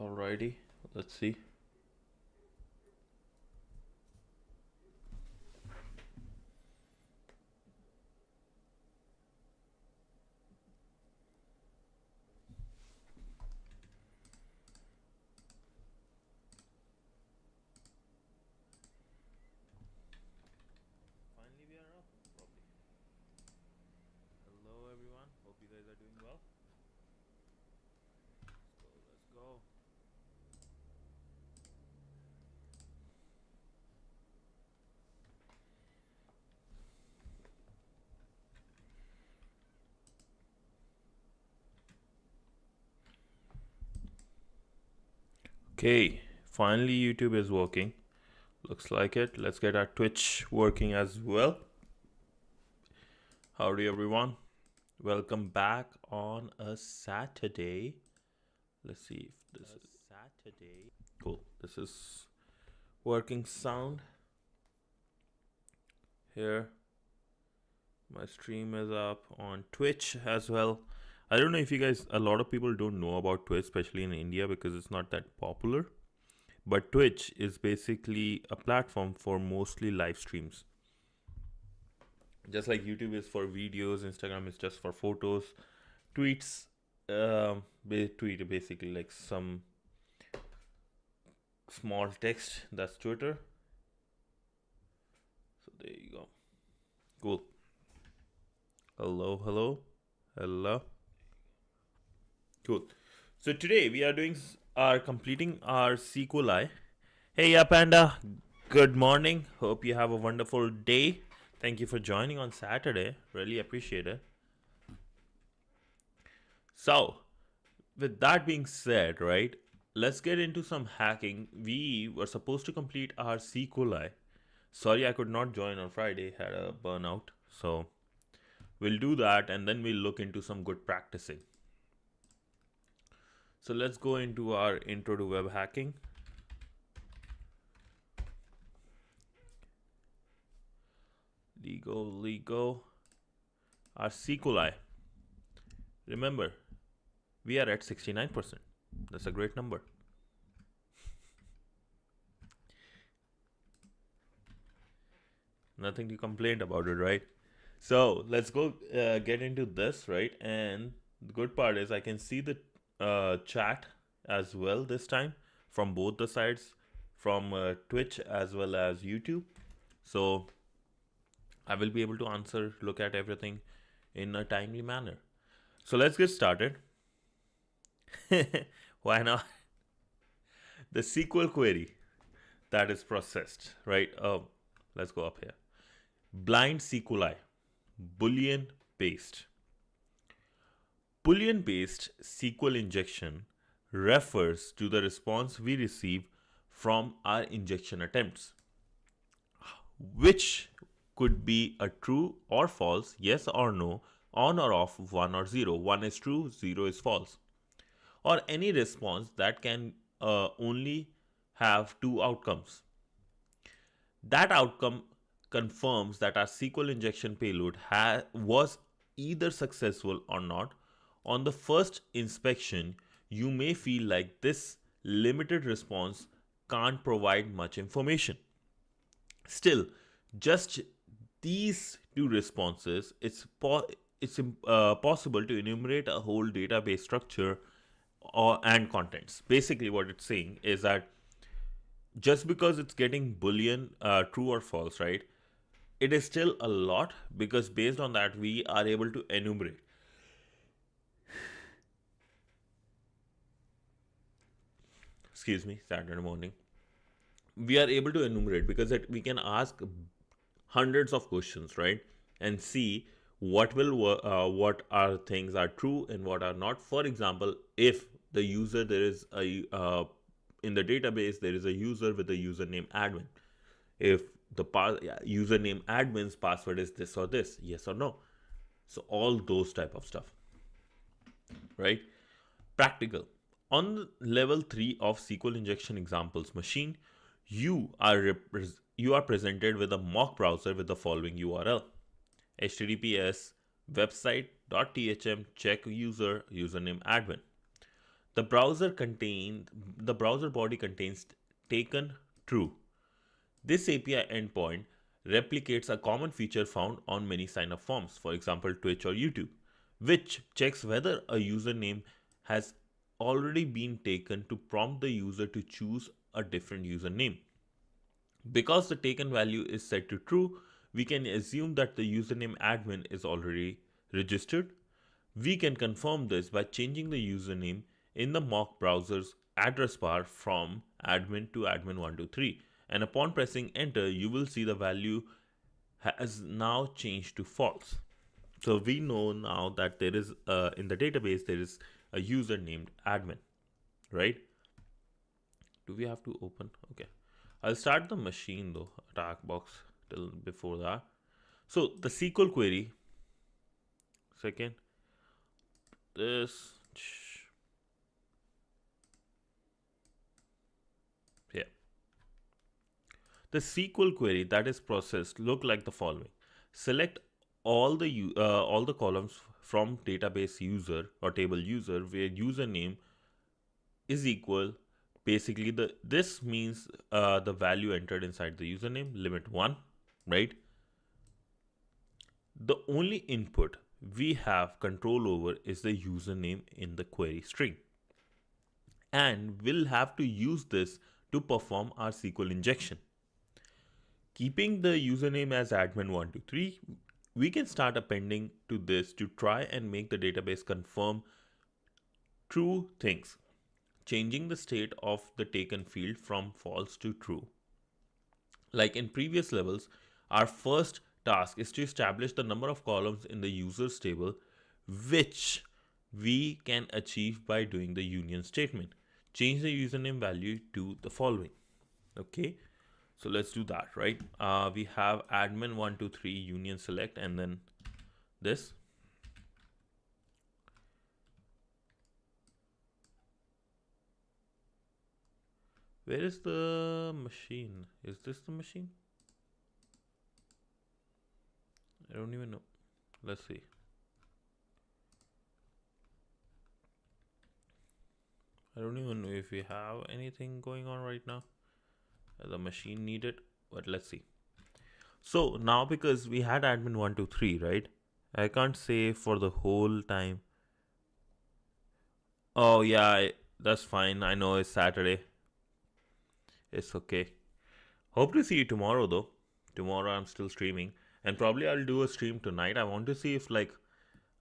Alrighty, let's see. Finally, we are up, probably. Hello, everyone. Hope you guys are doing well. Let's go. Okay, finally YouTube is working. Looks like it. Let's get our Twitch working as well. Howdy everyone. Welcome back on a Saturday. Let's see if this is Saturday. Cool. This is working sound. Here. My stream is up on Twitch as well. I don't know if you guys, a lot of people don't know about Twitch, especially in India, because it's not that popular. But Twitch is basically a platform for mostly live streams. Just like YouTube is for videos, Instagram is just for photos, tweets, tweet basically like some small text, that's Twitter. So there you go. Cool. Hello. Cool. So today we are completing our SQLi. Hey, yeah, Panda. Good morning. Hope you have a wonderful day. Thank you for joining on Saturday. Really appreciate it. So, with that being said, right, let's get into some hacking. We were supposed to complete our SQLi. Sorry, I could not join on Friday. Had a burnout. So, we'll do that and then we'll look into some good practicing. So let's go into our intro to web hacking. Legal. Our SQLi. Remember, we are at 69%. That's a great number. Nothing to complain about it, right? So let's go get into this, right? And the good part is I can see the chat as well this time from both the sides, from Twitch as well as YouTube. So I will be able to answer, look at everything in a timely manner. So let's get started. Why not? The SQL query that is processed, right? Let's go up here. Blind SQLi, Boolean based. Boolean based SQL injection refers to the response we receive from our injection attempts, which could be a true or false, yes or no, on or off, 1 or 0. 1 is true, 0 is false. Or any response that can only have two outcomes. That outcome confirms that our SQL injection payload was either successful or not. On the first inspection, you may feel like this limited response can't provide much information. Still, just these two responses, it's possible to enumerate a whole database structure and contents. Basically, what it's saying is that just because it's getting Boolean true or false, right? It is still a lot, because based on that, we are able to enumerate. Excuse me, Saturday morning. We are able to enumerate because we can ask hundreds of questions, right? And see what are things are true and what are not. For example, if the user, there is a in the database, there is a user with a username admin. If the username admin's password is this or this, yes or no. So all those type of stuff, right? Practical. On level 3 of SQL injection examples machine, you are presented with a mock browser with the following URL: https website.thm check username admin. The browser body contains taken true. This API endpoint replicates a common feature found on many sign up forms, for example, Twitch or YouTube, which checks whether a username has already been taken to prompt the user to choose a different username. Because the taken value is set to true, we can assume that the username admin is already registered. We can confirm this by changing the username in the mock browser's address bar from admin to admin123, and upon pressing enter you will see the value has now changed to false. So we know now that there is in the database there is a user named admin, right? Do we have to open? Okay, I'll start the machine though, attack box till before that. So the SQL query, second, this, yeah. The SQL query that is processed look like the following. Select all the columns from database user or table user where username is equal. Basically, this means the value entered inside the username, limit 1, right? The only input we have control over is the username in the query string. And we'll have to use this to perform our SQL injection. Keeping the username as admin123, we can start appending to this to try and make the database confirm true things, changing the state of the taken field from false to true. Like in previous levels, our first task is to establish the number of columns in the users table, which we can achieve by doing the union statement. Change the username value to the following. Okay, so let's do that, right? We have admin123 union select and then this. Where is the machine? Is this the machine? I don't even know. Let's see. I don't even know if we have anything going on right now. The machine needed, but let's see. So now because we had admin123, right? I can't say for the whole time. Oh yeah, that's fine. I know it's Saturday. It's okay. Hope to see you tomorrow though. Tomorrow I'm still streaming, and probably I'll do a stream tonight. I want to see if like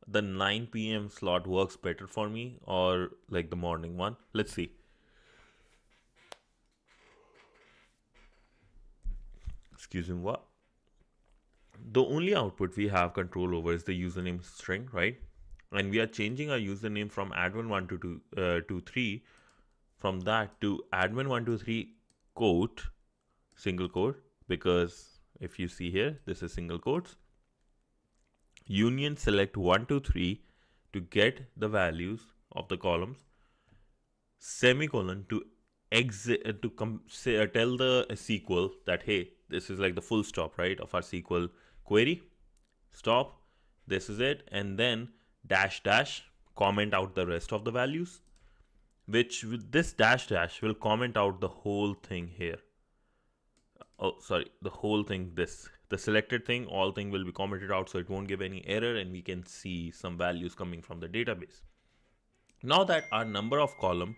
the 9 p.m. slot works better for me or like the morning one. Let's see. Excuse me, what? The only output we have control over is the username string, right? And we are changing our username from admin123 from that to admin123 quote single quote, because if you see here, this is single quotes. Union select 1 to 3 to get the values of the columns, semicolon to exit tell the SQL that hey, this is like the full stop, right, of our SQL query. Stop, this is it, and then dash dash comment out the rest of the values, which with this dash dash will comment out the whole thing here. Oh sorry, the whole thing, this the selected thing, all thing will be commented out, so it won't give any error and we can see some values coming from the database. Now that our number of column,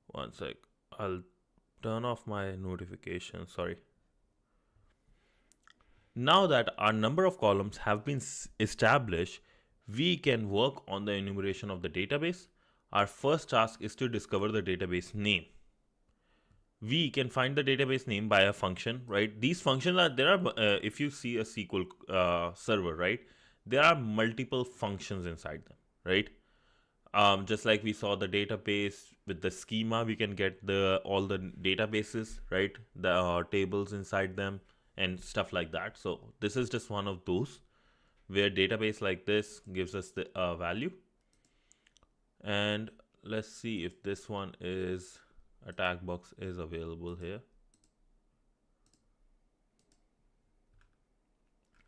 one sec, I'll turn off my notification, sorry. Now that our number of columns have been established, we can work on the enumeration of the database. Our first task is to discover the database name. We can find the database name by a function, right? These functions are there are if you see a SQL server, right, there are multiple functions inside them, right? Just like we saw the database with the schema, we can get the all the databases, right, the tables inside them and stuff like that. So this is just one of those where database like this gives us the value. And let's see if this one is attack box is available here.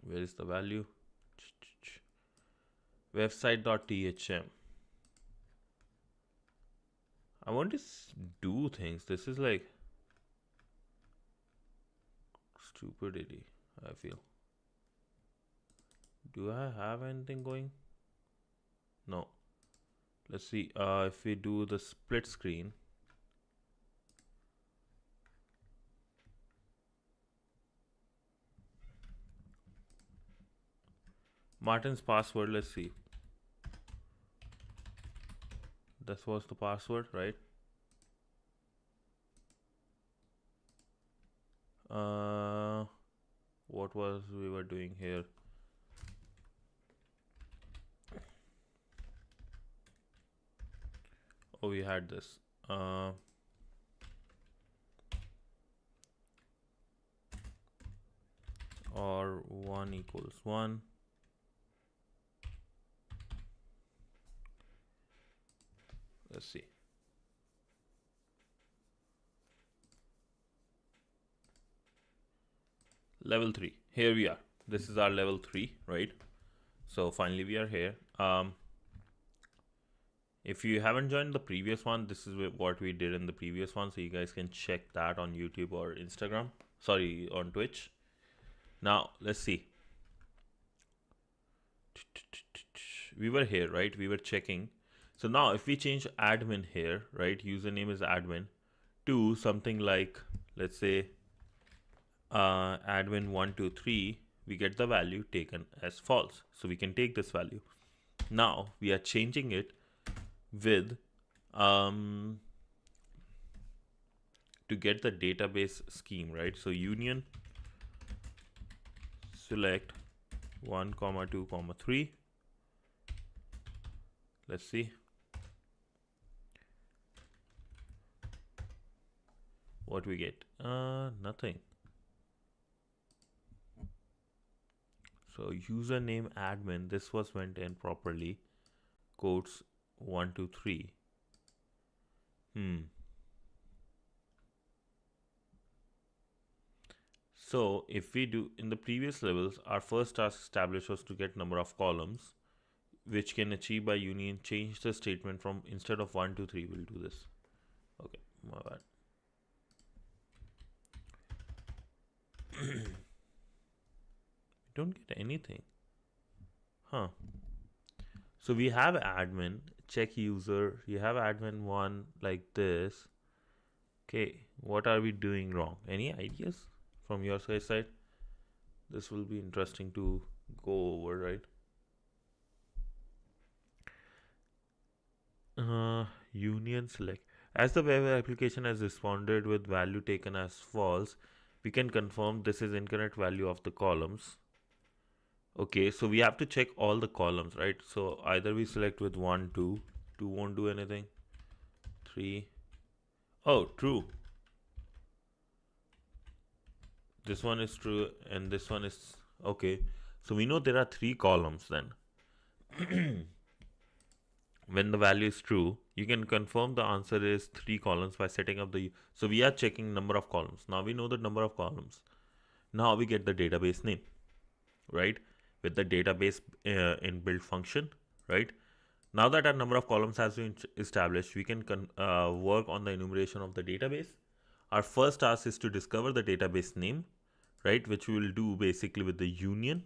Where is the value? Website.thm. I want to do things. This is like stupidity, I feel. Do I have anything going? No. Let's see. If we do the split screen. Martin's password, let's see. This was the password, right? What was we were doing here? Oh, we had this. Or 1 equals 1. Let's see. Level 3. Here we are. This is our level 3, right? So finally we are here. If you haven't joined the previous one, this is what we did in the previous one. So you guys can check that on YouTube or Instagram. Sorry, on Twitch. Now, let's see. We were here, right? We were checking. So now if we change admin here, right? Username is admin to something like, let's say, admin123, we get the value taken as false. So we can take this value. Now we are changing it with to get the database scheme, right? So union select 1, 2, 3. Let's see. What we get? Nothing. So username admin, this was went in properly. Quotes 1, 2, 3. So if we do in the previous levels, our first task established was to get number of columns, which can achieve by union. Change the statement from instead of 1, 2, 3. We'll do this. Okay, my bad. Don't get anything. Huh. So we have admin, check user, you have admin 1 like this. Okay, what are we doing wrong? Any ideas from your side? This will be interesting to go over, right? Union select. As the web application has responded with value taken as false, we can confirm this is incorrect value of the columns. Okay, so we have to check all the columns, right? So either we select with 1, 2, 2 won't do anything, 3, oh, true. This one is true and this one is okay. So we know there are 3 columns then. When the value is true, you can confirm the answer is 3 columns by setting up the, so we are checking number of columns. Now we know the number of columns. Now we get the database name, right? With the database inbuilt function, right? Now that our number of columns has been established, we can work on the enumeration of the database. Our first task is to discover the database name, right? Which we will do basically with the union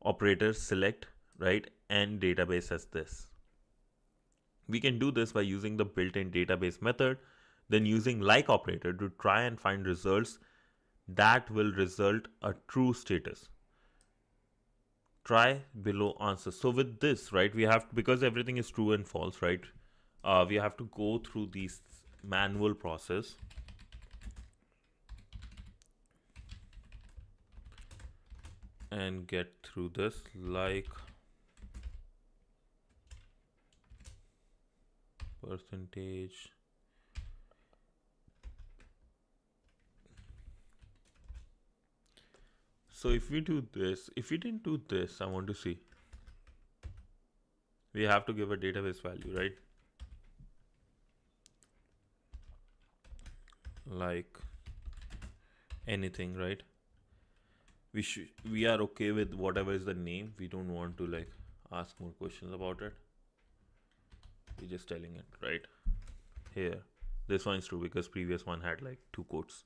operator select, right? And database as this. We can do this by using the built-in database method, then using like operator to try and find results that will result a true status. Try below answer. So with this, right, we have to, because everything is true and false, right? We have to go through these manual process. And get through this like percentage. So if we do this, if we didn't do this, I want to see. We have to give a database value, right? Like anything, right? We are okay with whatever is the name. We don't want to like ask more questions about it. We're just telling it, right? here. This one is true because previous one had like 2 quotes.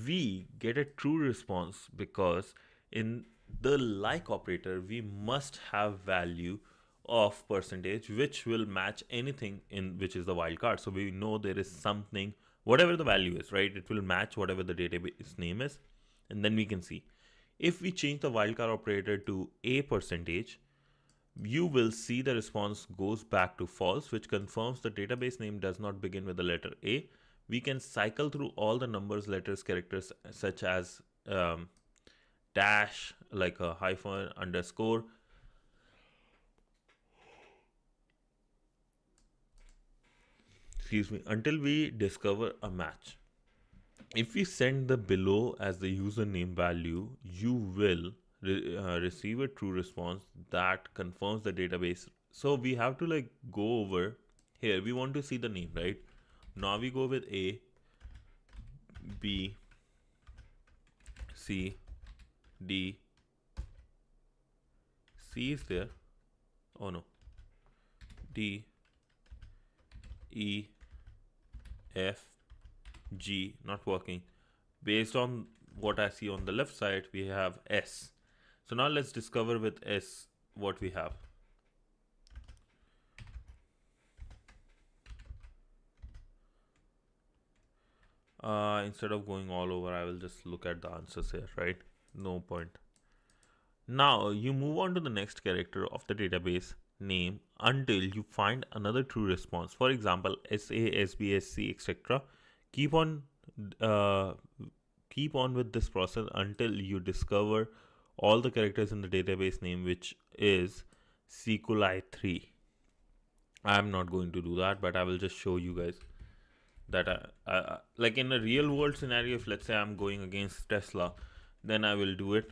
We get a true response because in the like operator we must have value of percentage which will match anything in which is the wildcard. So we know there is something, whatever the value is, right? It will match whatever the database name is, and then we can see. If we change the wildcard operator to a percentage, you will see the response goes back to false, which confirms the database name does not begin with the letter A. We can cycle through all the numbers, letters, characters such as dash, like a hyphen, underscore. Excuse me, until we discover a match. If we send the below as the username value, you will receive a true response that confirms the database. So we have to like go over here. We want to see the name, right? Now we go with A, B, C, D. C is there. Oh no. D, E, F, G, not working. Based on what I see on the left side, we have S. So now let's discover with S what we have. Instead of going all over, I will just look at the answers here, right? No point. Now you move on to the next character of the database name until you find another true response. For example, SA, SB, SC, etc. Keep on with this process until you discover all the characters in the database name, which is SQLi 3. I'm not going to do that, but I will just show you guys that like in a real world scenario, if let's say I'm going against Tesla, then I will do it,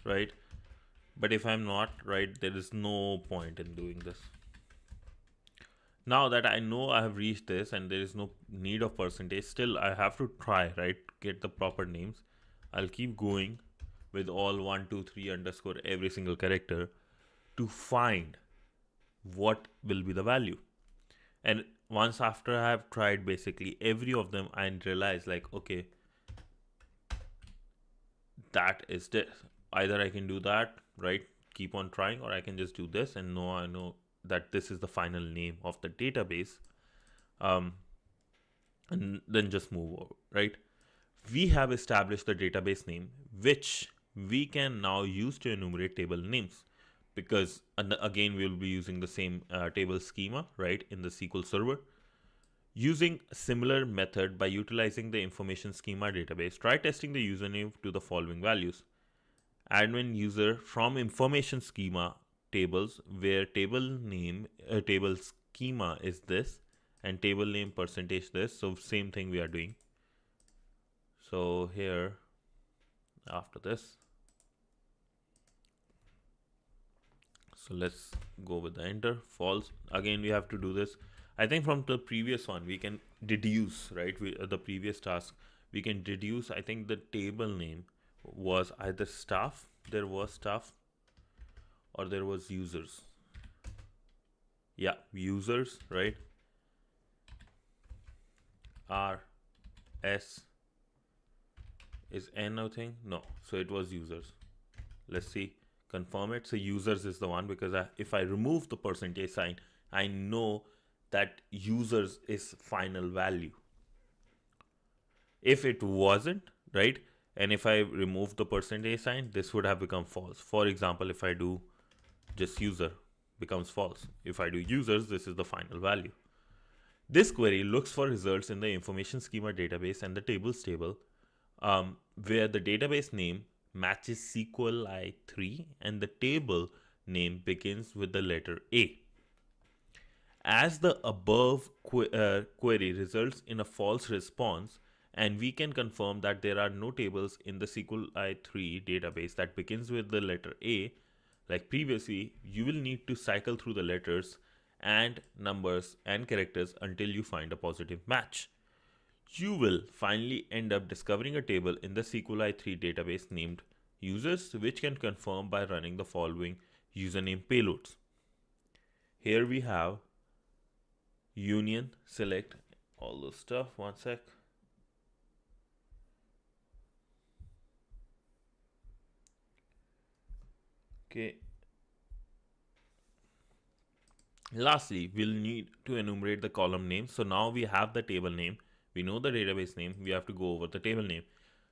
right? But if I'm not, right, there is no point in doing this. Now that I know I have reached this and there is no need of percentage, still I have to try, right, get the proper names. I'll keep going with all 1, 2, 3 underscore every single character to find what will be the value. And once after I have tried basically every of them, I realize like, okay, that is this. Either I can do that, right, keep on trying, or I can just do this and I know that this is the final name of the database, and then just move over, right? We have established the database name, which we can now use to enumerate table names, because again we will be using the same table schema, right, in the SQL server. Using a similar method by utilizing the information schema database, try testing the username to the following values. Admin user from information schema tables, where table name table schema is this and table name percentage this. So same thing we are doing. So here after this, so let's go with the enter. False. Again we have to do this. I think from the previous one we can deduce, right? The previous task we can deduce. I think the table name was either staff, there was staff, or there was users. Yeah, users, right? R S is N, I think. No, so it was users. Let's see, confirm it. So users is the one, because if I remove the percentage sign, I know that users is final value. If it wasn't, right, and if I remove the percentage sign, this would have become false. For example, if I do just user, becomes false. If I do users, this is the final value. This query looks for results in the information schema database and the tables table, where the database name matches SQLi 3 and the table name begins with the letter A. As the above query results in a false response, and we can confirm that there are no tables in the SQLi 3 database that begins with the letter A, like previously, you will need to cycle through the letters and numbers and characters until you find a positive match. You will finally end up discovering a table in the SQLi 3 database named users, which can confirm by running the following username payloads. Here we have union select all those stuff. One sec. Okay. Lastly, we'll need to enumerate the column name. So now we have the table name. We know the database name. We have to go over the table name.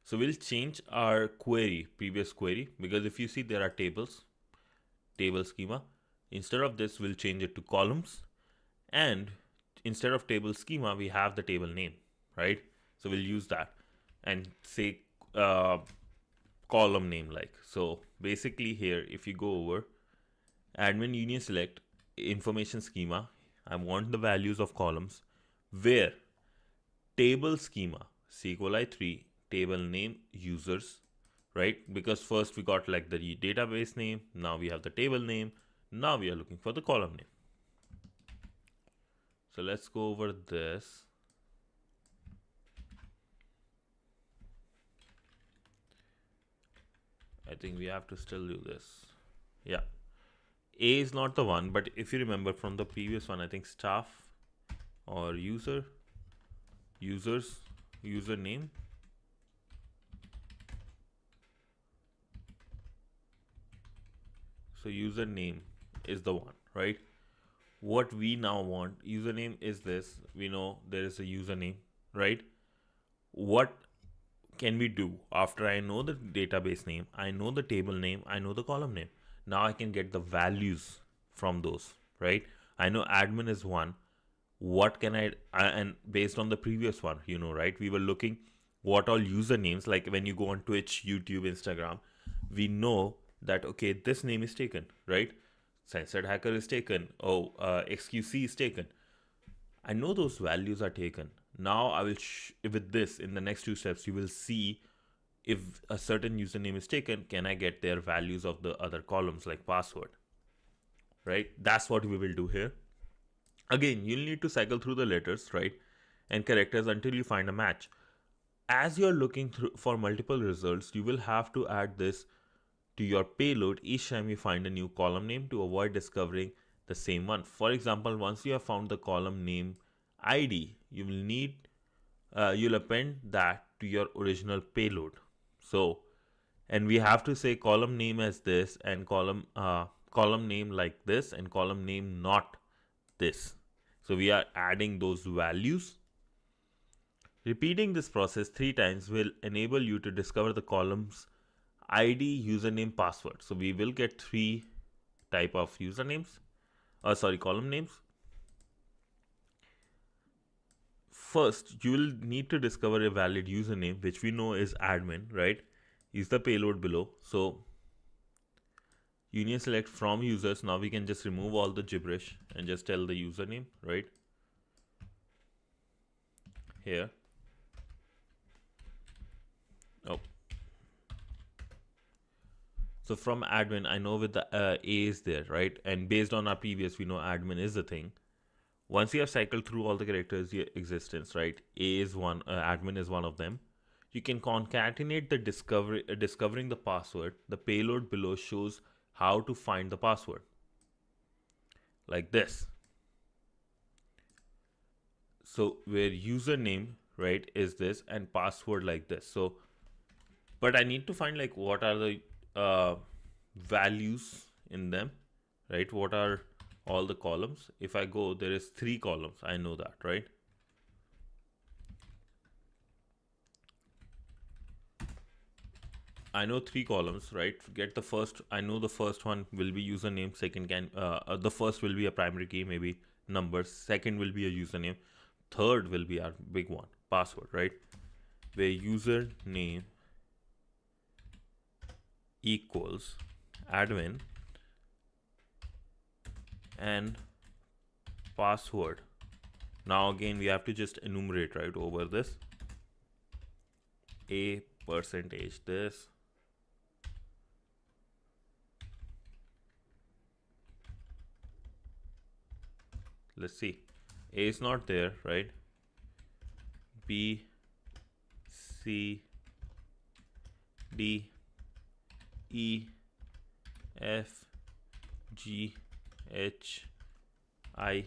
So we'll change our query, previous query, because if you see there are tables, table schema. Instead of this, we'll change it to columns. And instead of table schema, we have the table name, right? So we'll use that and say column name like. So basically here, if you go over admin union select information schema, I want the values of columns where table schema SQLi 3 table name users, right? Because first we got like the database name, now we have the table name, now we are looking for the column name. So let's go over this. I think we have to still do this. Yeah. A is not the one, but if you remember from the previous one, I think staff or users, username. So username is the one, right? What we now want, username is this. We know there is a username, right? What can we do after I know the database name, I know the table name, I know the column name? Now I can get the values from those, right? I know admin is one. What can and based on the previous one, you know, right? We were looking what all usernames, like when you go on Twitch, YouTube, Instagram, we know that, okay, this name is taken, right? Censored Hacker is taken. Oh, XQC is taken. I know those values are taken. Now I will, with this, in the next two steps, you will see if a certain username is taken, can I get their values of the other columns like password, right? That's what we will do here. Again, you'll need to cycle through the letters, right, and characters until you find a match. As you're looking through for multiple results, you will have to add this to your payload each time you find a new column name to avoid discovering the same one. For example, once you have found the column name ID, you will need you'll append that to your original payload. So, and we have to say column name as this and column name like this and column name not this. So we are adding those values. Repeating this process 3 times will enable you to discover the columns ID, username, password. So we will get 3 type of usernames, column names. First, you will need to discover a valid username, which we know is admin, right? Is the payload below. So union select from users. Now we can just remove all the gibberish and just tell the username, right? Here. Oh. So from admin, I know with the A is there, right? And based on our previous, we know admin is the thing. Once you have cycled through all the characters existence, right? A is one, admin is one of them. You can concatenate the discovering the password. The payload below shows how to find the password. Like this. So where username, right, is this and password like this. So, but I need to find like what are the values in them, right? What are all the columns? If I go, there is 3 columns. I know that, right? I know 3 columns, right? Get the first. I know the first one will be username. Second the first will be a primary key, maybe numbers. Second will be a username. Third will be our big one, password, right? Where username equals admin and password. Now again, we have to just enumerate, right, over this. A percentage this. Let's see. A is not there, right? B, C, D, E, F, G, H, I,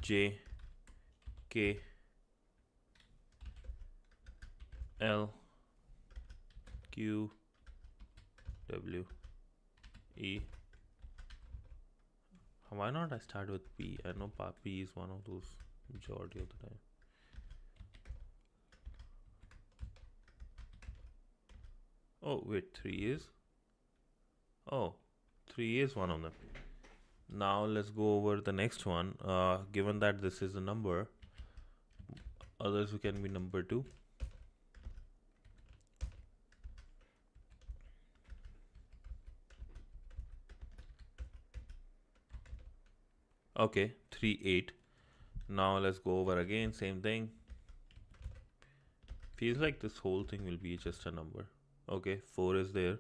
J K L Q W E. Why not I start with P? I know P is one of those majority of the time. Oh wait, 3 is? Oh, 3 is one of them. Now let's go over the next one. Given that this is a number, others can be number 2. Okay, 3 8. Now let's go over again, same thing. Feels like this whole thing will be just a number. Okay, 4 is there.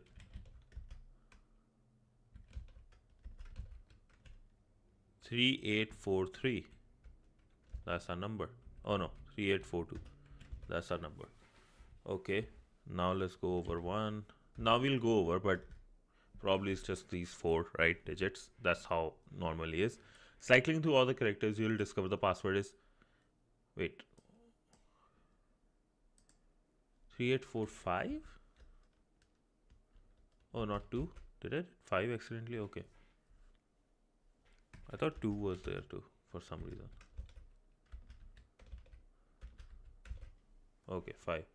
3843. That's our number. Oh no, 3842. That's our number. Okay, now let's go over one. Now we'll go over, but probably it's just these 4 right digits. That's how normally is. Cycling through all the characters, you'll discover the password is, wait, 3845. Oh, not 2. Did it 5 accidentally? Okay, I thought 2 was there too for some reason. Okay, 5.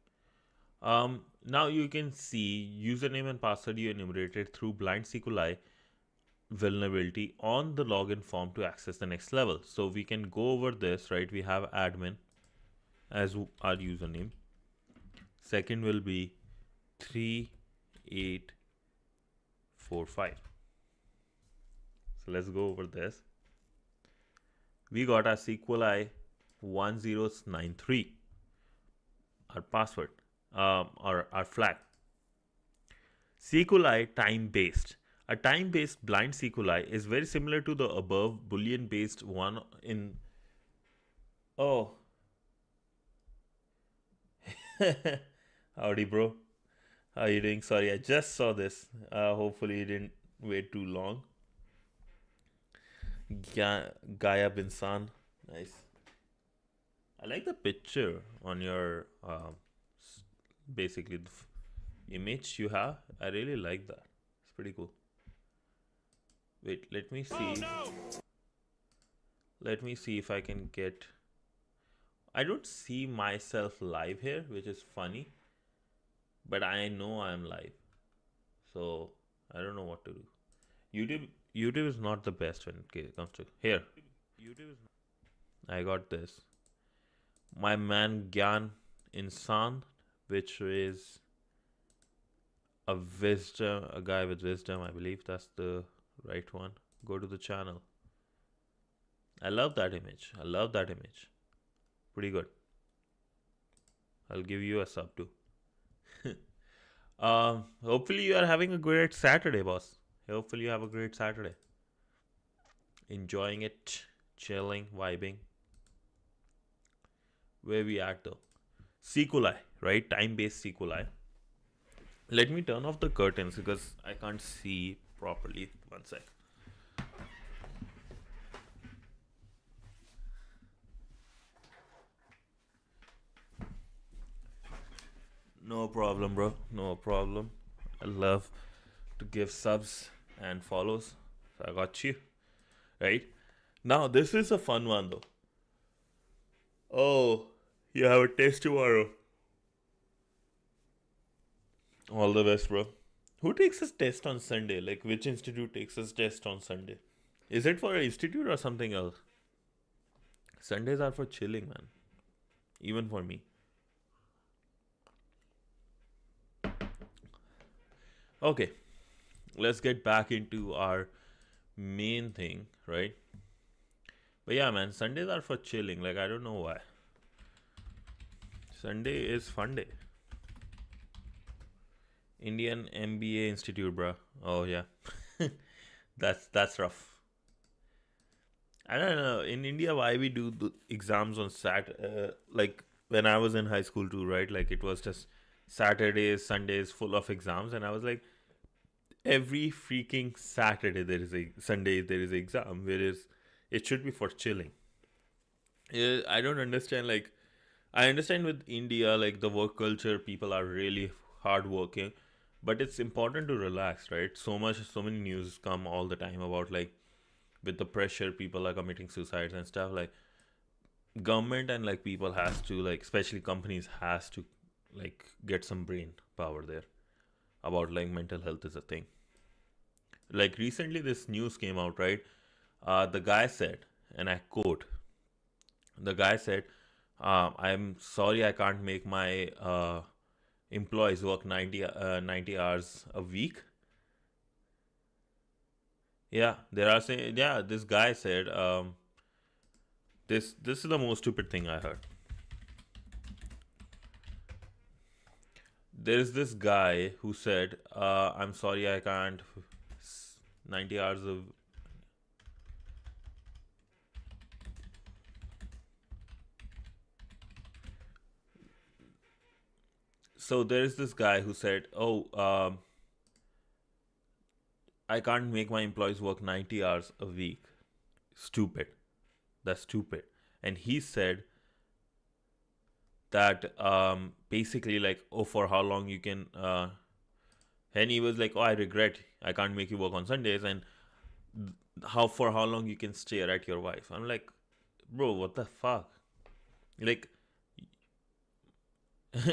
Now you can see username and password you enumerated through blind SQLi vulnerability on the login form to access the next level. So we can go over this, right? We have admin as our username. Second will be 3845. So let's go over this. We got our SQLi 1093, our password, or our flag. SQLi time-based. A time-based blind SQLi is very similar to the above Boolean-based one in... Oh. Howdy, bro. How are you doing? Sorry, I just saw this. Hopefully you didn't wait too long. Gaya Binsan. Nice. I like the picture on your basically the image you have. I really like that. It's pretty cool. Wait, let me see. Oh, no! Let me see if I can get... I don't see myself live here, which is funny. But I know I'm live. So, I don't know what to do. YouTube is not the best when it comes to... Here. I got this. My man Gyan Insan, which is a guy with wisdom. I believe that's the right one. Go to the channel. I love that image. Pretty good. I'll give you a sub too. Hopefully you are having a great Saturday, boss. Hopefully you have a great Saturday. Enjoying it, chilling, vibing. Where we at though? SQLi, right? Time-based SQLi. Let me turn off the curtains because I can't see properly. One sec. No problem, bro. No problem. I love to give subs and follows. So I got you. Right? Now, this is a fun one, though. Oh, you have a test tomorrow. All the best, bro. Who takes a test on Sunday? Like, which institute takes a test on Sunday? Is it for an institute or something else? Sundays are for chilling, man. Even for me. Okay, let's get back into our main thing, right? But yeah, man, Sundays are for chilling. Like, I don't know why. Sunday is fun day. Indian MBA Institute, bro. Oh yeah, that's rough. I don't know in India why we do the exams on like when I was in high school too, right? Like it was just Saturdays, Sundays full of exams, and I was like, every freaking Saturday there is a Sunday there is an exam, whereas it should be for chilling. I don't understand. Like, I understand with India, like the work culture, people are really hardworking, but it's important to relax, right? So many news come all the time about like with the pressure, people are committing suicides and stuff. Like, government and like people has to like, especially companies has to like get some brain power there about like mental health is a thing. Like recently, this news came out, right? The guy said, and I quote, the guy said, "I'm sorry, I can't make my employees work 90 hours a week." Yeah, there are saying, yeah, this guy said, this is the most stupid thing I heard. There's this guy who said, "I'm sorry, I can't 90 hours of." So there's this guy who said, "Oh, I can't make my employees work 90 hours a week." Stupid. That's stupid. And he said that basically like, oh, for how long you can. And he was like, "Oh, I regret I can't make you work on Sundays," and how long you can stare at your wife. I'm like, bro, what the fuck? Like,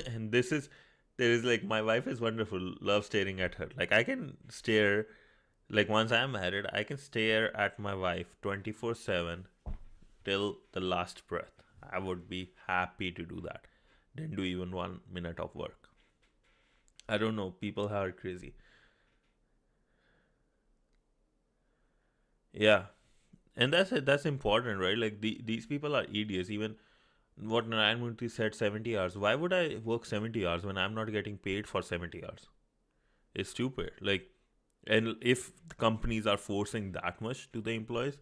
and this is there is like my wife is wonderful. Love staring at her. Like I can stare. Like once I'm married, I can stare at my wife 24/7 till the last breath. I would be happy to do that. Didn't do even 1 minute of work. I don't know. People are crazy. Yeah, and that's it. That's important, right? Like these people are idiots. Even what Narayan Murthy said, 70 hours. Why would I work 70 hours when I'm not getting paid for 70 hours? It's stupid. Like, and if the companies are forcing that much to the employees,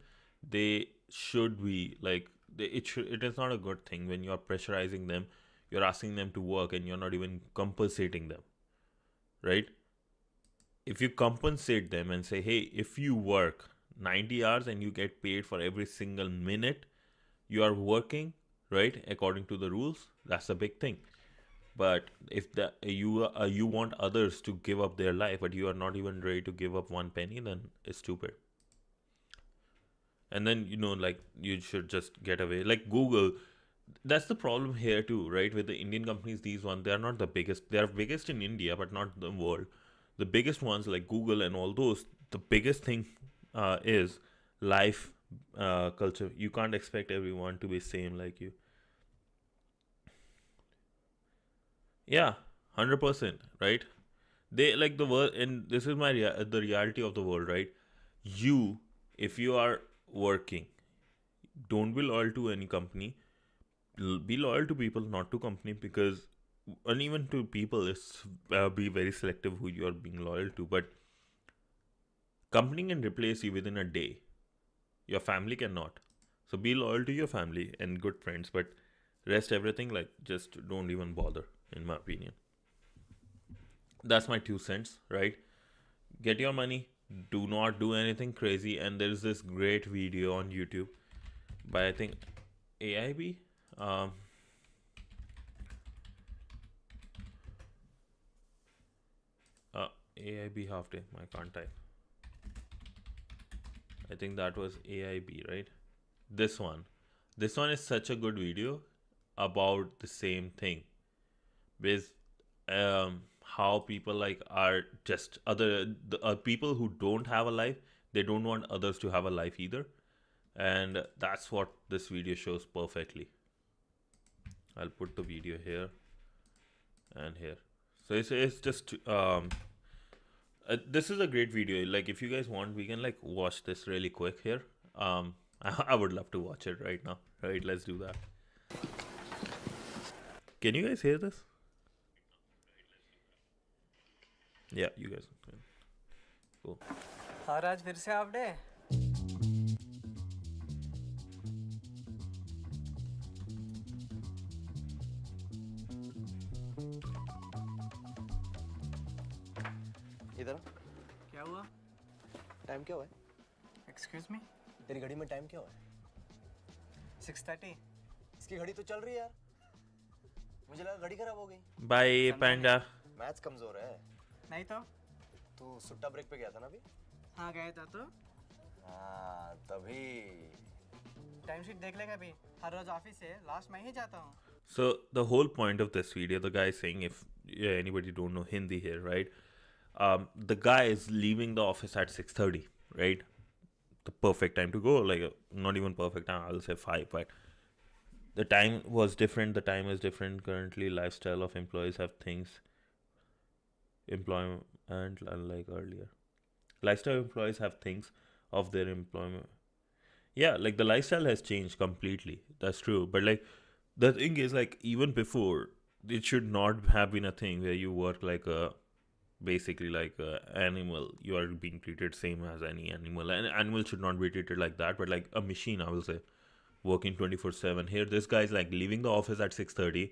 they should be like it should. It is not a good thing when you're pressurizing them. You're asking them to work and you're not even compensating them, right? If you compensate them and say, hey, if you work 90 hours and you get paid for every single minute you are working, right, according to the rules, that's a big thing. But if you want others to give up their life, but you are not even ready to give up one penny, then it's stupid. And then like you should just get away. Like Google, that's the problem here too, right? With the Indian companies, these ones, they are not the biggest. They are biggest in India, but not the world. The biggest ones like Google and all those, the biggest thing is life culture. You can't expect everyone to be same like you. Yeah, 100%, right? They like the world, and this is the reality of the world, right? You, if you are working, don't be loyal to any company. Be loyal to people, not to company, because and even to people, it's be very selective who you are being loyal to. But company can replace you within a day. Your family cannot. So be loyal to your family and good friends, but rest everything like just don't even bother. In my opinion, that's my 2 cents. Right? Get your money. Do not do anything crazy. And there's this great video on YouTube by I think AIB. Um, AIB half day. I can't type. I think that was AIB, right? This one. This one is such a good video about the same thing. With how people like are just people who don't have a life, they don't want others to have a life either. And that's what this video shows perfectly. I'll put the video here and here. So it's just this is a great video. Like if you guys want, we can like watch this really quick here. I would love to watch it right now. Right, let's do that. Can you guys hear this? Yeah, you guys. Cool. और आज फिर से half day इधर क्या हुआ? Time क्या हुआ है? Excuse me? तेरी घड़ी में टाइम क्या हुआ है? 6:30. इसकी घड़ी तो चल रही है यार। मुझे लगा घड़ी खराब हो गई। Bye, Panda. मैथ्स कमजोर है। नहीं तो? तू सुट्टा ब्रेक पे गया था ना अभी? हाँ गया था तो? हाँ तभी। टाइम शीट देख लेगा भी। हर रोज ऑफिस से लास्ट मैं ही जाता हूँ। So the whole point of this video, the guy is saying, if anybody don't know Hindi here, right? The guy is leaving the office at 6:30, right? The perfect time to go, like not even perfect time, I'll say 5, but the time was different. The time is different. Currently, lifestyle of employees have things, employment, unlike earlier. Lifestyle employees have things of their employment. Yeah, like the lifestyle has changed completely. That's true. But like the thing is, like even before, it should not have been a thing where you work like a basically like a animal. You are being treated same as any animal. An animal should not be treated like that, but like a machine, I will say, working 24/7. Here, this guy is like leaving the office at 6:30,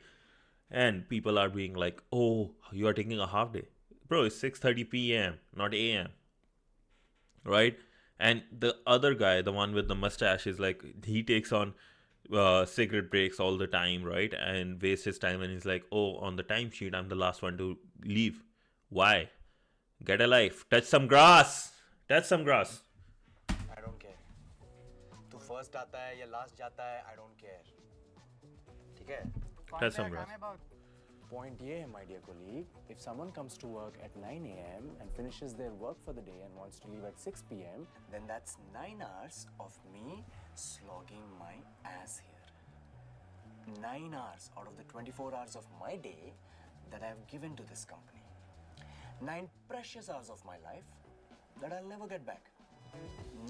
and people are being like, "Oh, you are taking a half day, bro. It's 6:30 p.m., not a.m." Right? And the other guy, the one with the mustache, is like he takes on cigarette breaks all the time, right? And wastes his time, and he's like, "Oh, on the timesheet, I'm the last one to leave. Why? Get a life. Touch some grass. Touch some grass." I don't care. तू first आता है या last जाता है, I don't care. ठीक है? Touch some grass. Point ये है, my dear colleague, if someone comes to work at 9 a.m. and finishes their work for the day and wants to leave at 6 p.m., Then that's 9 hours of me slogging my ass here. 9 hours out of the 24 hours of my day that I have given to this company. 9 precious hours of my life that I'll never get back.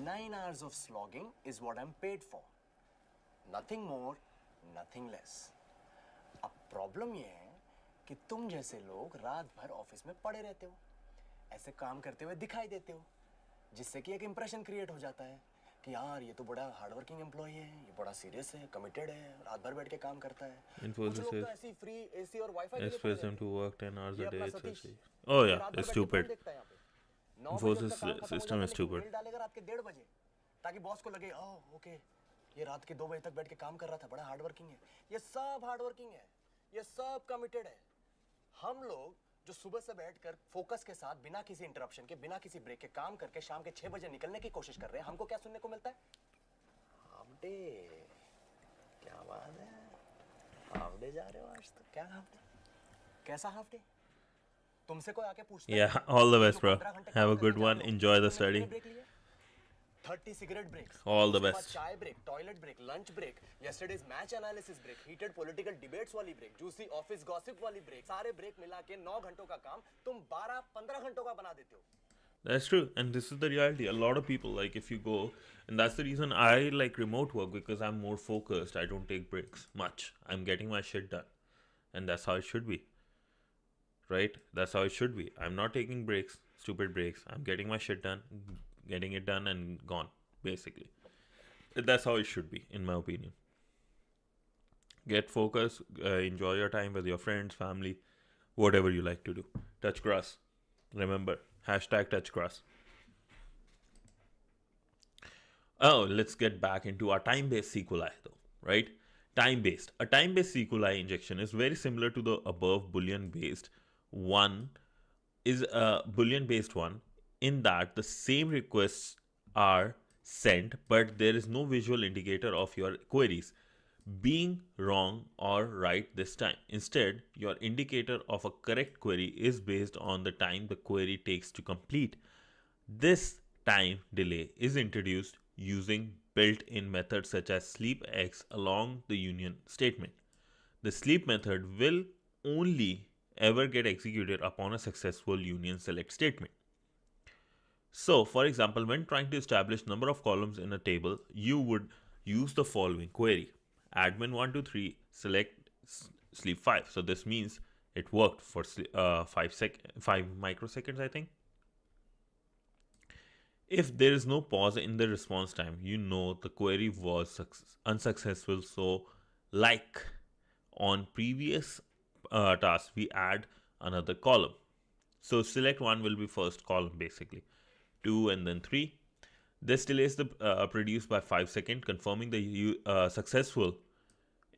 9 hours of slogging is what I'm paid for. Nothing more, nothing less. अब problem ये है कि तुम जैसे लोग रात भर office में पड़े रहते हो, ऐसे काम करते हुए दिखाई देते हो, जिससे कि एक इंप्रेशन क्रिएट हो जाता है कि यार ये तो बड़ा हार्ड वर्किंग एम्प्लॉय है, ये बड़ा सीरियस है, कमिटेड है, रात भर बैठ के काम करता है। कुछ लोग तो ऐसी फ्री एसी और वाईफाई के लिए पड़े Expect them रहते to हैं। work 10 hours ये a day. अपना It's सतीश, actually. Oh ये yeah, रात भर it's बैठ के फोन stupid. देखता है यहाँ पे। 9 बजे Infosys उसका काम खत्म हो system जाता है, is लेकिन stupid. मेल डालेगा रात के 1:30 बजे, ताकि बॉस को लगे ओह ओके ये रात के 2 बजे तक बैठ के काम कर रहा था, बड़ा हार्ड वर्किंग है। ये सब हार्ड वर्किंग है, ये सब कमिटेड है। हम लोग जो सुबह से बैठकर फोकस के साथ बिना किसी इंटरप्शन के, बिना किसी ब्रेक के काम करके शाम के 6 बजे निकलने की कोशिश कर रहे हैं, हमको क्या सुनने को मिलता है? Half day. क्या बात है, हाफ डे जा रहे हो आज तो? क्या हाफ डे? कैसा हाफ डे? तुमसे कोई आके पूछता है? Yeah, all the जो best, bro. 15 घंटे Have काम a good करके जा one. रहे हो, Enjoy the तुमने study. कितने ब्रेक लिए? 30 cigarette breaks. All the उसके बाद best. चाय break, toilet break, lunch break, yesterday's match analysis break, heated political debates वाली ब्रेक, जूसी ऑफिस गॉसिप वाली ब्रेक, सारे ब्रेक मिला के 9 घंटों का काम तुम 12-15 घंटों का बना देते हो। That's true, and this is the reality. A lot of people, like, if you go, and that's the reason I like remote work, because I'm more focused. I don't take breaks much. I'm getting my shit done, and that's how it should be, right? That's how it should be. I'm not taking breaks, stupid breaks. I'm getting my shit done, getting it done, and gone, basically. That's how it should be, in my opinion. Get focused, enjoy your time with your friends, family, whatever you like to do. Touch grass. Remember, hashtag touch grass. Oh, let's get back into our time-based SQLi though, right? Time-based. A time-based SQLi injection is very similar to the above Boolean-based one, is a Boolean-based one, in that the same requests are sent, but there is no visual indicator of your queries being wrong or right this time. Instead, your indicator of a correct query is based on the time the query takes to complete. This time delay is introduced using built-in methods such as sleepx along the union statement. The sleep method will only ever get executed upon a successful union select statement. So, for example, when trying to establish number of columns in a table, you would use the following query: admin123 select sleep 5. So this means it worked for 5 microseconds, I think. If there is no pause in the response time, you know the query was unsuccessful. So, like on previous task, we add another column. So select 1 will be first column, basically 2 and then 3. This delays the produced by 5 seconds, confirming the successful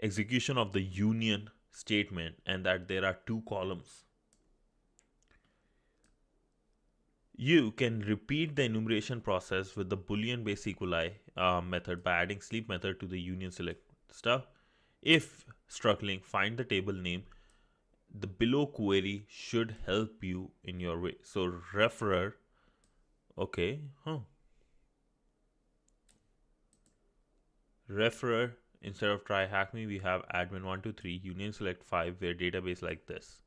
execution of the union statement and that there are two columns, you can repeat the enumeration process with the Boolean based SQLi method by adding sleep method to the union select stuff. If struggling, find the table name. The below query should help you in your way. So referrer, okay, referrer, instead of TryHackMe, we have admin123 union select 5 where database like this.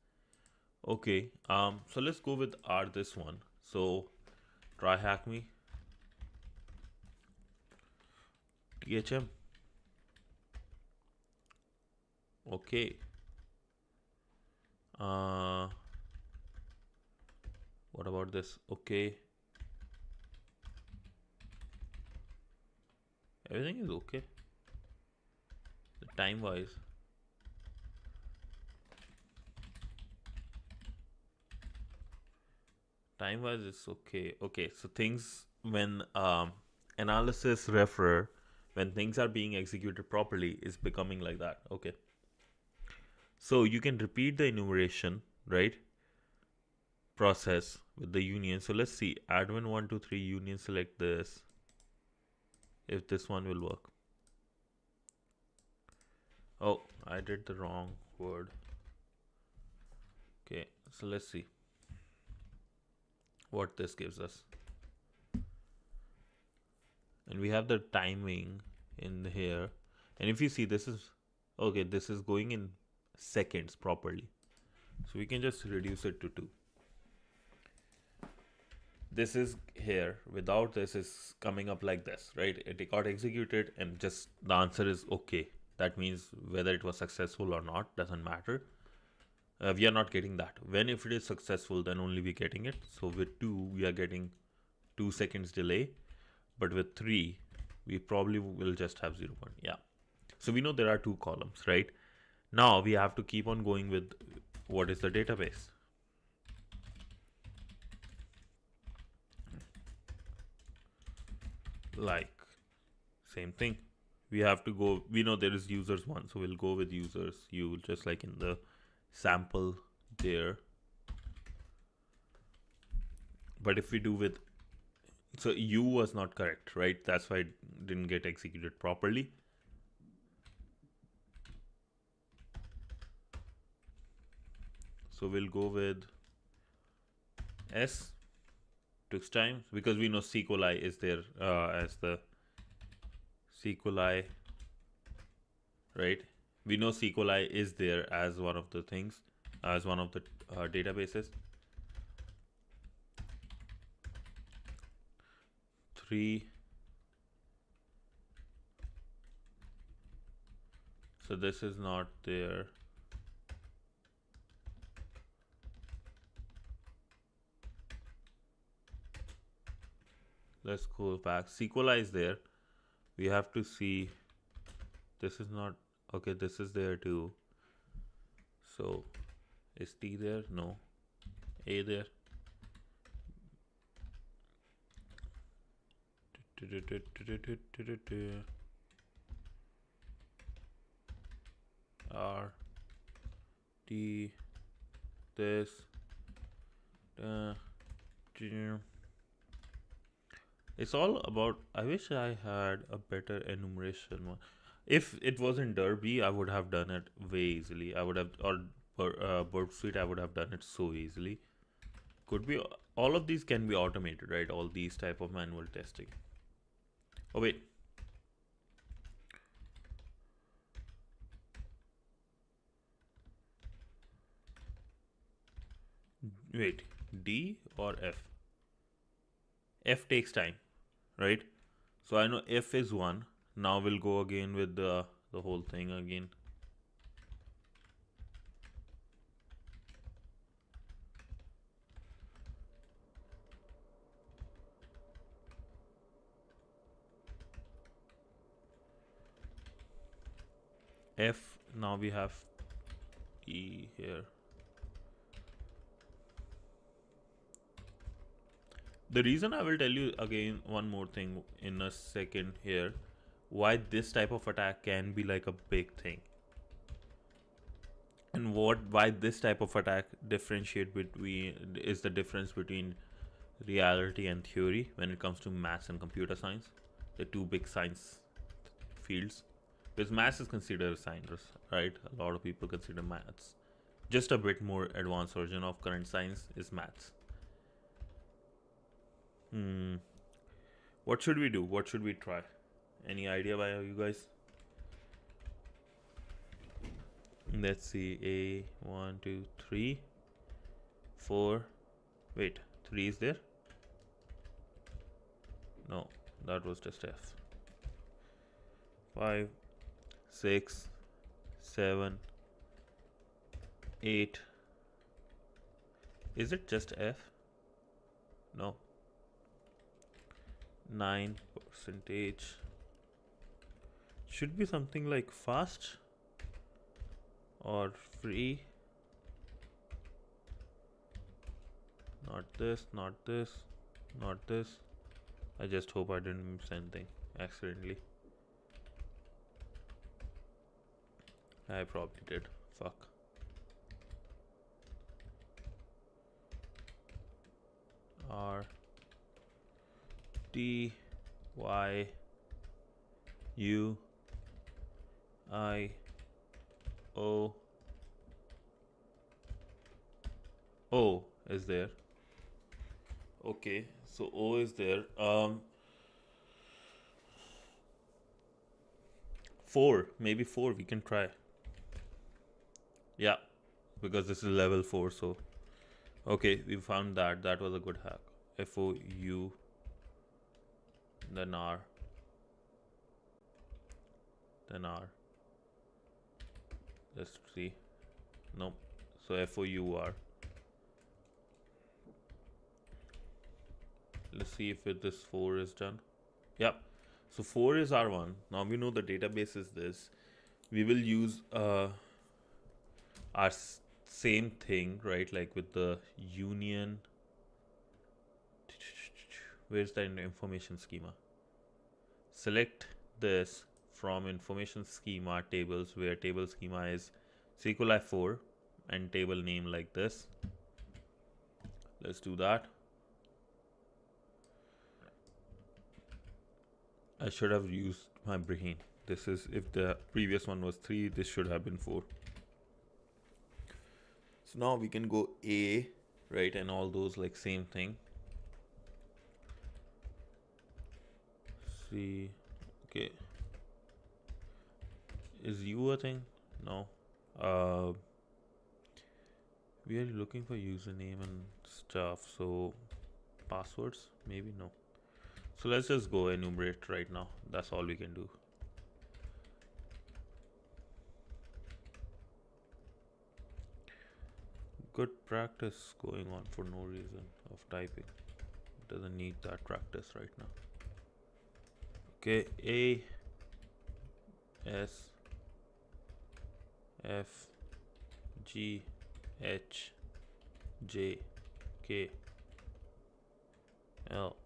Okay, so let's go with this one. So TryHackMe THM. Okay. What about this? Okay. Everything is okay. The time wise. Time wise it's okay. Okay, so things when analysis referrer, when things are being executed properly, is becoming like that. Okay. So you can repeat the enumeration, right? Process with the union. So let's see. Admin123 union select this. If this one will work. Oh, I did the wrong word. Okay, so let's see what this gives us. And we have the timing in here. And if you see, this is okay, this is going in seconds properly. So we can just reduce it to 2. This is here. Without this is coming up like this, right? It got executed and just the answer is okay. That means whether it was successful or not doesn't matter. We are not getting that. When if it is successful, then only we getting it. So with 2, we are getting 2 seconds delay. But with 3, we probably will just have 0. Yeah. So we know there are 2 columns, right? Now we have to keep on going with what is the database. Like same thing. We have to go, we know there is users 1, so we'll go with users u, just like in the sample there. But if we do with, so u was not correct, right? That's why it didn't get executed properly. So we'll go with s, took time, because we know SQLi is there as the SQLi, right? We know SQLi is there as one of the things, as one of the databases. 3. So this is not there. Let's go back. SQLi is there. We have to see. This is not okay. This is there too. So is T there? No. A there. R T this it's all about. I wish I had a better enumeration one. If it was in Derby, I would have done it way easily. I would have, or Burp Suite, I would have done it so easily. Could be, all of these can be automated, right? All these type of manual testing. Oh wait, D or F? F takes time, right? So I know F is 1. Now we'll go again with the whole thing again. F, now we have E here. The reason I will tell you again one more thing in a second here, why this type of attack can be like a big thing. And why this type of attack differentiate between is the difference between reality and theory when it comes to maths and computer science, the two big science fields. Because maths is considered a science, right? A lot of people consider maths. Just a bit more advanced version of current science is maths. What should we do? What should we try? Any idea by you guys? Let's see. A 1 2 3 4. Wait, 3 is there? No, that was just F. 5 6 7 8. Is it just F? No. 9%. Should be something like fast or free. Not this, not this, not this. I just hope I didn't miss anything accidentally. I probably did. Fuck. R T Y U I O. O is there. Okay, so O is there. 4, maybe 4 we can try. Yeah, because this is level 4, so okay, we found that. That was a good hack. FOU, then R, then R. Let's see. Nope. So FOUR. Let's see if this 4 is done. Yep. So 4 is R1. Now we know the database is this. We will use our same thing, right? Like with the union. Where's the information schema? Select this from information schema tables, where table schema is SQLi 4 and table name like this. Let's do that. I should have used my brain. This is, if the previous one was 3, this should have been 4. So now we can go A, right, and all those like same thing. See, okay. Is U a thing? No. We are looking for username and stuff, so passwords, maybe no. So let's just go enumerate right now. That's all we can do. Good practice going on for no reason of typing. Doesn't need that practice right now. Okay, A S F G H J K L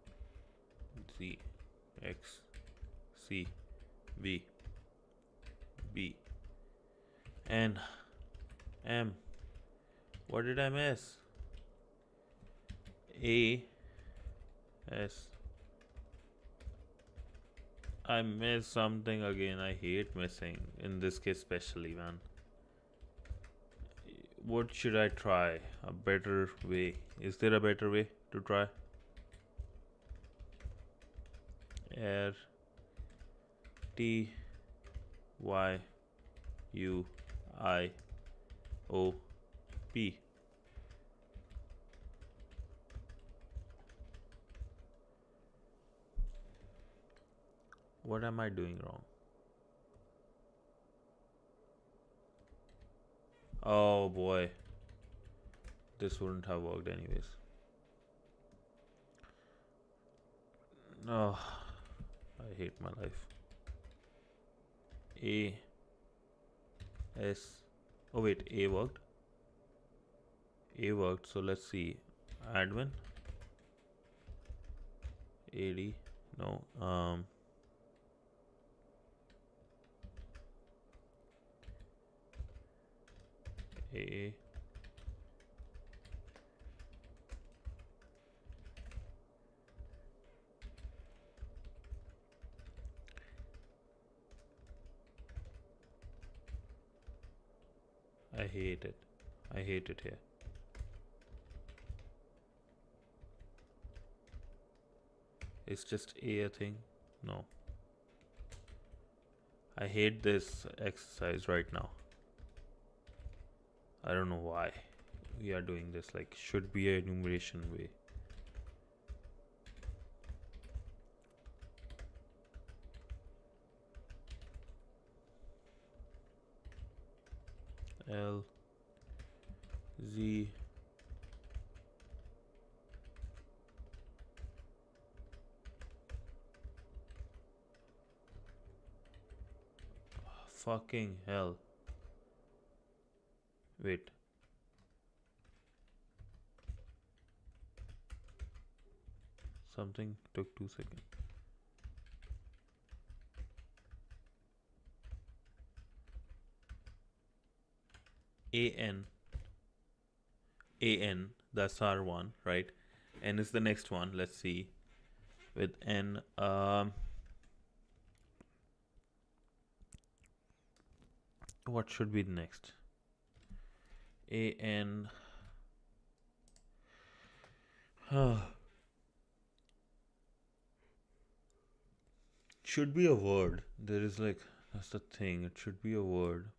Z X C V B N M. What did I miss? A S. I missed something again. I hate missing in this case, especially, man. What should I try? A better way? Is there a better way to try? R T Y U I O P. What am I doing wrong? Oh boy, this wouldn't have worked anyways. Oh, I hate my life. A S. Oh wait, A worked. A worked. So let's see. Admin. AD. No. A. I hate it. I hate it here. It's just a thing. No. I hate this exercise right now. I don't know why we are doing this. Like, should be a enumeration way. L Z fucking hell. Wait. Something took 2 seconds. AN, that's our one, right? N is the next one. Let's see. With N, what should be the next? AN. Should be a word. There is like, that's the thing. It should be a word.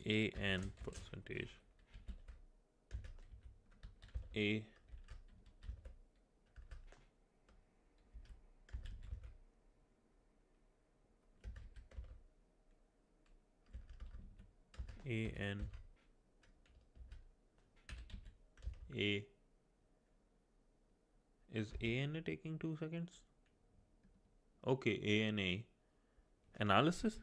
AN percentage. A. AN. A. Is ANA taking 2 seconds? Okay, ANA. Analysis?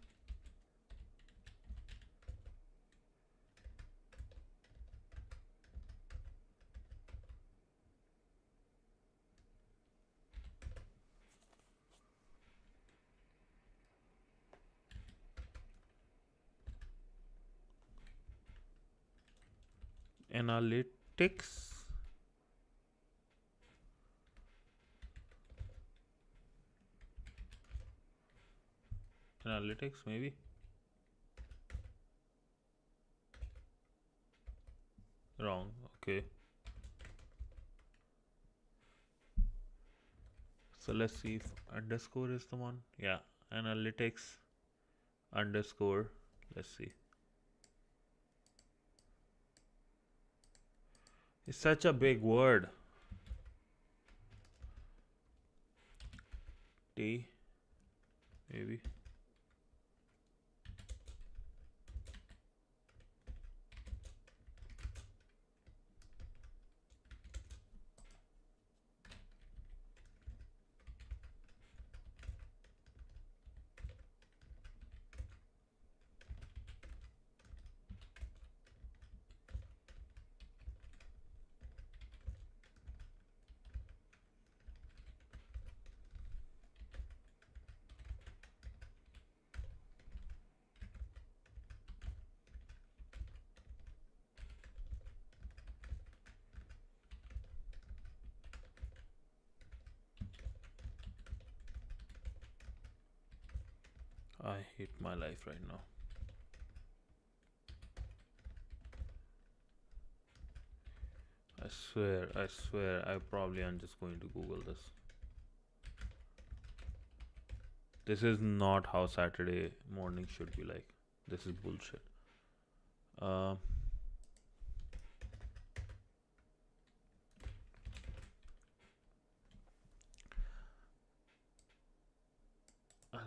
Analytics? Analytics, maybe? Wrong, okay. So let's see if underscore is the one. Yeah, analytics underscore. Let's see. It's such a big word. T, maybe. I hate my life right now. I swear, I probably am just going to Google this. This is not how Saturday morning should be like. This is bullshit. I'll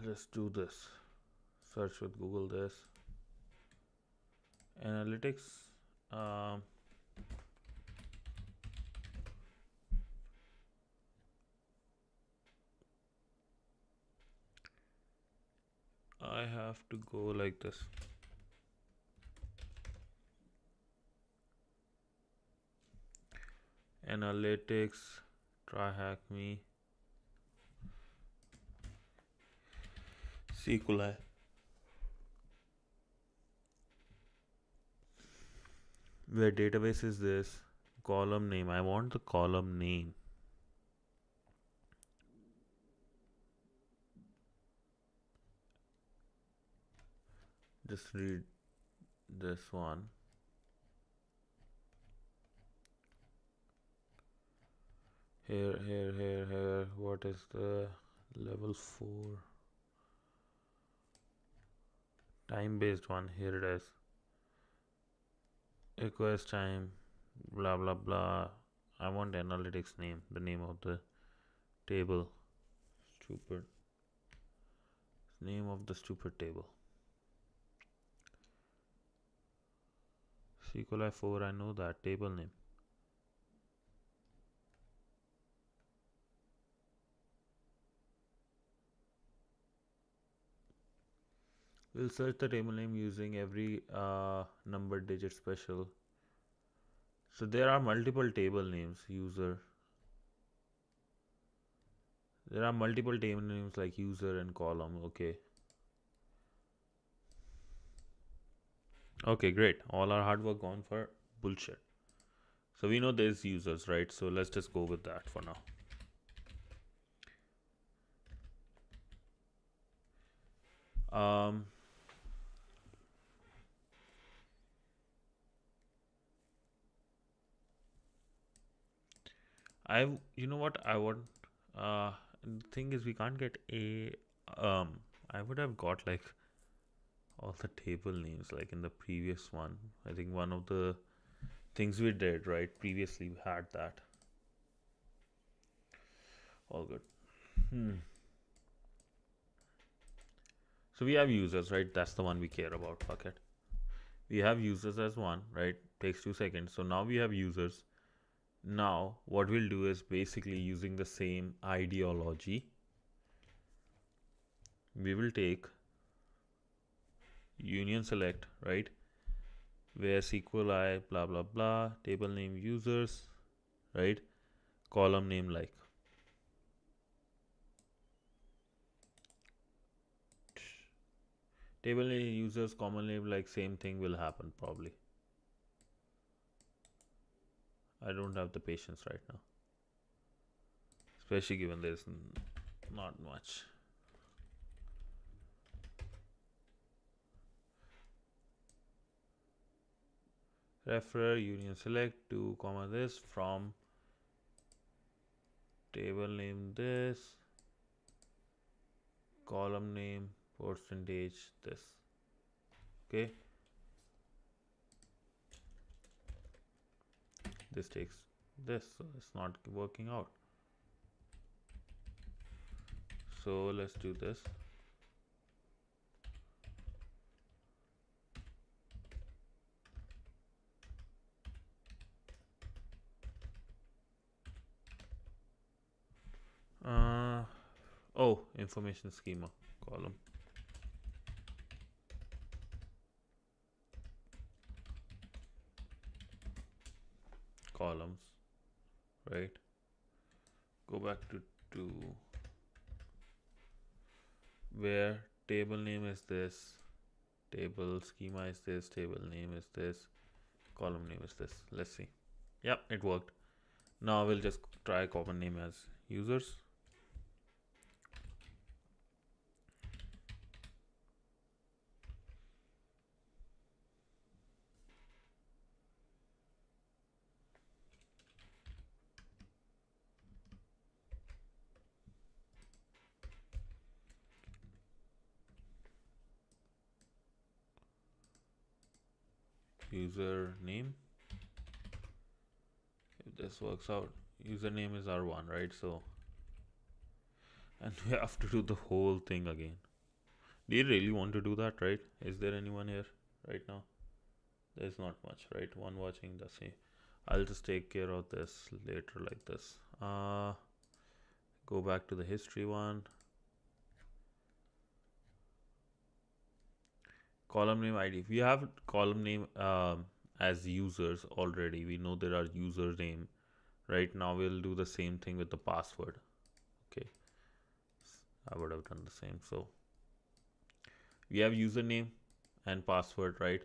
just do this. Search with Google this. Analytics. I have to go like this. Analytics, TryHackMe, SQLi. where database is this, column name, I want the column name. Just read this one. Here, what is the level 4 time based one? Here it is. Request time, blah blah blah. I want analytics name, the name of the table. Stupid. Name of the stupid table. SQLi 4, I know that table name. We'll search the table name using every number digit special. So there are multiple table names, user. There are multiple table names like user and column. Okay, great. All our hard work gone for bullshit. So we know there's users, right? So let's just go with that for now. You know what I want, the thing is we can't get a I would have got like all the table names like in the previous one. I think one of the things we did right previously we had that. All good. So we have users, right? That's the one we care about. Fuck it. We have users as one, right? Takes 2 seconds. So now we have users. Now what we'll do is basically using the same ideology, we will take union select, right, where SQLi blah blah blah, table name users, right, column name like. Table name users, common name like, same thing will happen probably. I don't have the patience right now, especially given there's not much. Refer union select to comma this from table name this, column name percentage this. Okay, this takes this, so it's not working out. So let's do this. Oh, information schema column. Columns, right? Go back to where table name is this, table schema is this, table name is this, column name is this. Let's see. Yep, it worked. Now we'll just try common name as users. Username, if this works out, username is R1, right? So, and we have to do the whole thing again. Do you really want to do that, right? Is there anyone here right now? There's not much, right? One watching the same. I'll just take care of this later like this. Go back to the history one. Column name ID. We have column name as users already. We know there are username. Right now we'll do the same thing with the password. Okay, I would have done the same. So we have username and password, right?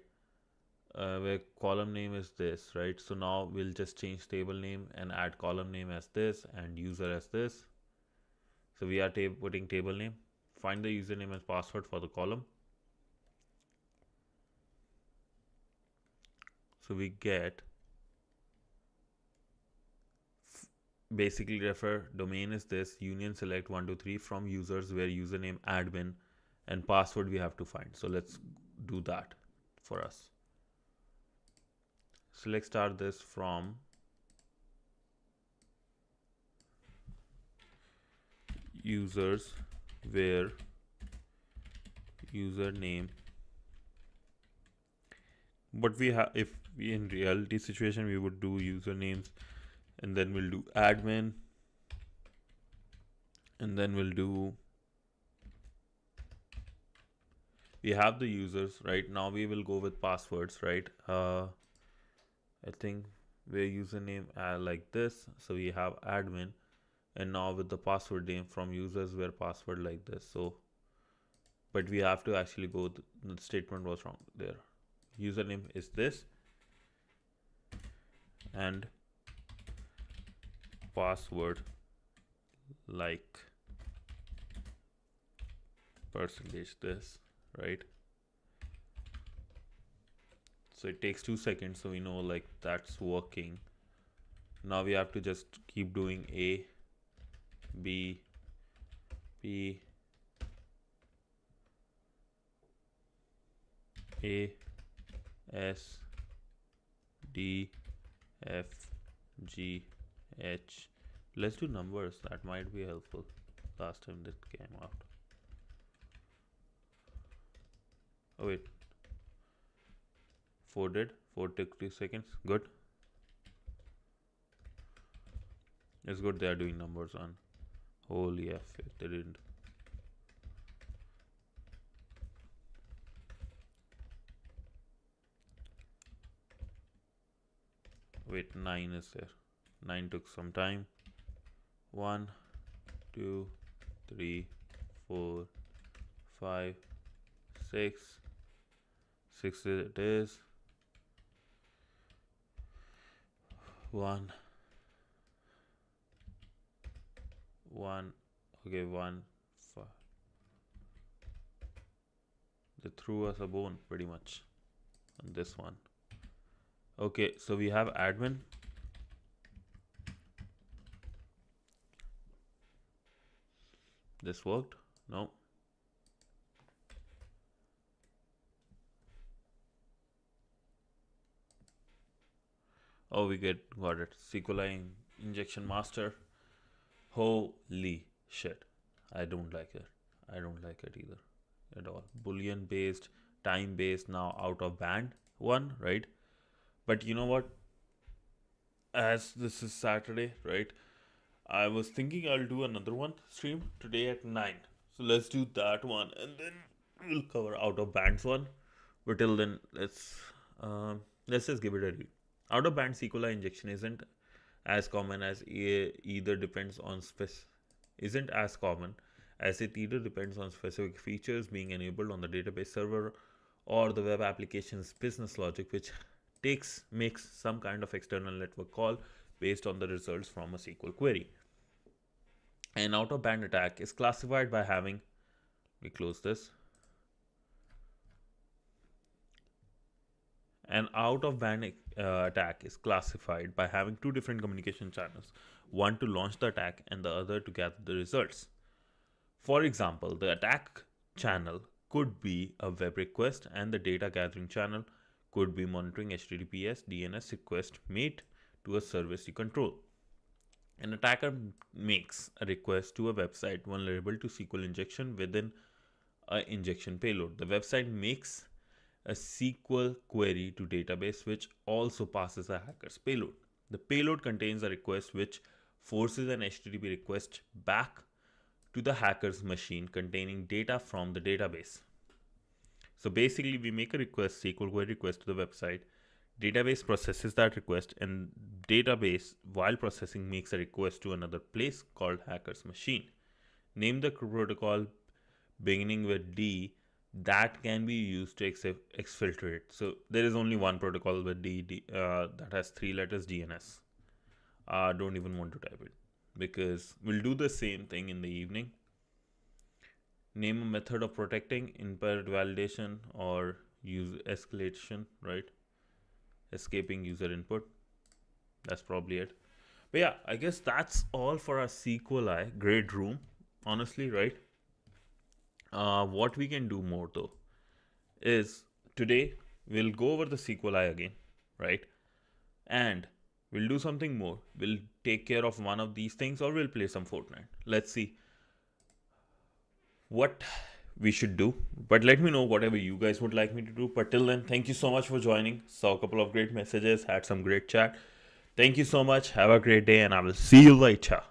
where column name is this, right? So now we'll just change table name and add column name as this and user as this. So we are putting table name. Find the username and password for the column. So we get basically refer domain is this, union select 123 from users where username admin and password we have to find. So let's do that for us. Select start this from users where username, but we have, if we in reality situation we would do usernames and then we'll do admin and then we'll do, we have the users right now, we will go with passwords, right? I think where username like this, so we have admin, and now with the password name from users where password like this. So but we have to actually go, the statement was wrong there. Username is this and password like percentage this, right? So it takes 2 seconds, so we know like that's working. Now we have to just keep doing A, B, P, A, S, D, F, G, H. Let's do numbers, that might be helpful. Last time that came out. Oh wait, 4 took 2 seconds. Good. It's good they are doing numbers on. Holy F, if they didn't. Wait, 9 is there. 9 took some time. 1, 2, 3, 4, 5, 6. 6 it is. 1, 1, okay, 1, 5. They threw us a bone pretty much on this one. Okay, so we have admin. This worked? No. Oh, we got it. SQLi injection master. Holy shit. I don't like it. I don't like it either at all. Boolean based, time based, now out of band one, right? But you know what? As this is Saturday, right? I was thinking I'll do another one stream today at 9. So let's do that one and then we'll cover out of bands one. But till then, let's just give it a read. Out of band SQLi injection isn't as common as either depends on isn't as common as it either depends on specific features being enabled on the database server or the web application's business logic, which makes some kind of external network call based on the results from a SQL query. An out of band attack is classified by having, we close this. An out of band attack is classified by having two different communication channels, one to launch the attack and the other to gather the results. For example, the attack channel could be a web request and the data gathering channel could be monitoring HTTPS DNS request made to a service you control. An attacker makes a request to a website vulnerable to SQL injection within an injection payload. The website makes a SQL query to database which also passes a hacker's payload. The payload contains a request which forces an HTTP request back to the hacker's machine containing data from the database. So basically we make a request, SQL query request to the website, database processes that request, and database while processing makes a request to another place called hacker's machine. Name the protocol beginning with D that can be used to exfiltrate. So there is only one protocol with that has 3 letters, DNS. Don't even want to type it because we'll do the same thing in the evening. Name a method of protecting impaired validation or use escalation, right? Escaping user input. That's probably it. But yeah, I guess that's all for our SQLi. Great room, honestly, right? What we can do more though is today we'll go over the SQLi again, right? And we'll do something more. We'll take care of one of these things or we'll play some Fortnite. Let's see what we should do. But let me know whatever you guys would like me to do. But till then, thank you so much for joining. Saw a couple of great messages, had some great chat. Thank you so much. Have a great day and I will see you later.